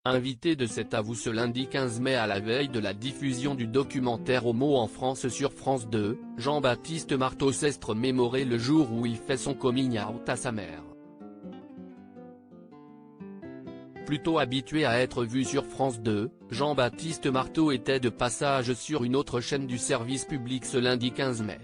Invité de cet avou ce lundi 15 mai à la veille de la diffusion du documentaire Homo en France sur France 2, Jean-Baptiste Marteau s'est remémoré le jour où il fait son coming out à sa mère. Plutôt habitué à être vu sur France 2, Jean-Baptiste Marteau était de passage sur une autre chaîne du service public ce lundi 15 mai.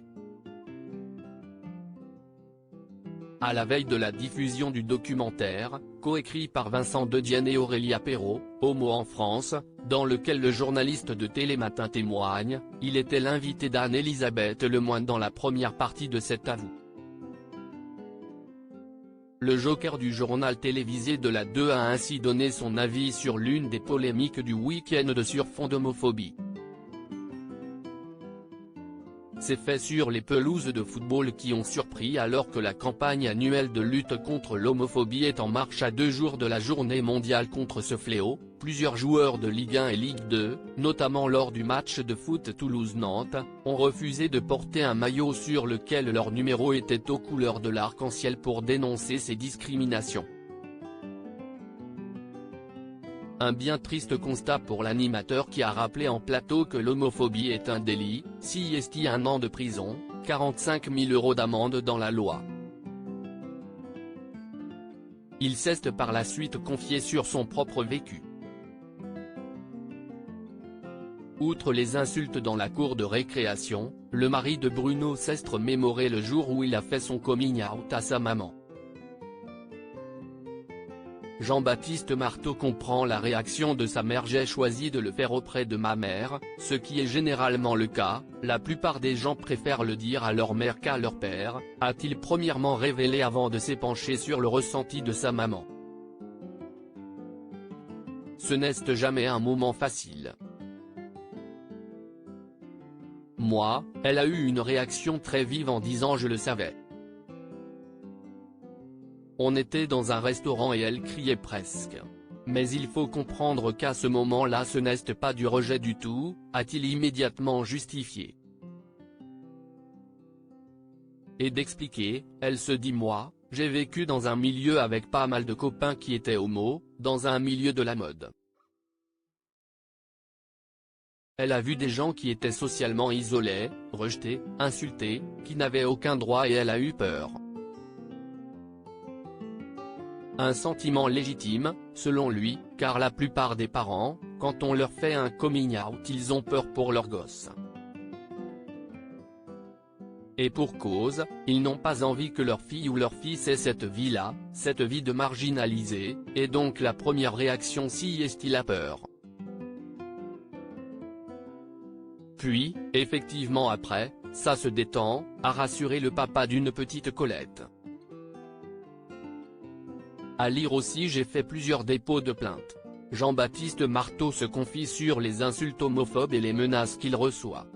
À la veille de la diffusion du documentaire, coécrit par Vincent Dedienne et Aurélia Perrault, Homo en France, dans lequel le journaliste de Télématin témoigne, il était l'invité d'Anne-Elisabeth Lemoine dans la première partie de cet avou. Le joker du journal télévisé de la 2 a ainsi donné son avis sur l'une des polémiques du week-end sur fond d'homophobie. Ces faits sur les pelouses de football qui ont surpris alors que la campagne annuelle de lutte contre l'homophobie est en marche à 2 jours de la journée mondiale contre ce fléau. Plusieurs joueurs de Ligue 1 et Ligue 2, notamment lors du match de foot Toulouse-Nantes, ont refusé de porter un maillot sur lequel leur numéro était aux couleurs de l'arc-en-ciel pour dénoncer ces discriminations. Un bien triste constat pour l'animateur qui a rappelé en plateau que l'homophobie est un délit, s'y estie 1 an de prison, 45 000 € d'amende dans la loi. Il s'est par la suite confié sur son propre vécu. Outre les insultes dans la cour de récréation, le mari de Bruno s'est remémoré le jour où il a fait son coming out à sa maman. Jean-Baptiste Marteau comprend la réaction de sa mère. J'ai choisi de le faire auprès de ma mère, ce qui est généralement le cas, la plupart des gens préfèrent le dire à leur mère qu'à leur père, a-t-il premièrement révélé avant de s'épancher sur le ressenti de sa maman. Ce n'est jamais un moment facile. Moi, elle a eu une réaction très vive en disant je le savais. On était dans un restaurant et elle criait presque. Mais il faut comprendre qu'à ce moment-là ce n'est pas du rejet du tout, a-t-il immédiatement justifié. Et d'expliquer, elle se dit moi, j'ai vécu dans un milieu avec pas mal de copains qui étaient homo, dans un milieu de la mode. Elle a vu des gens qui étaient socialement isolés, rejetés, insultés, qui n'avaient aucun droit et elle a eu peur. Un sentiment légitime, selon lui, car la plupart des parents, quand on leur fait un coming out ils ont peur pour leurs gosses. Et pour cause, ils n'ont pas envie que leur fille ou leur fils ait cette vie-là, cette vie de marginalisé, et donc la première réaction s'y est la peur. Puis, effectivement après, ça se détend, a rassuré le papa d'une petite Colette. À lire aussi j'ai fait plusieurs dépôts de plainte. Jean-Baptiste Marteau se confie sur les insultes homophobes et les menaces qu'il reçoit.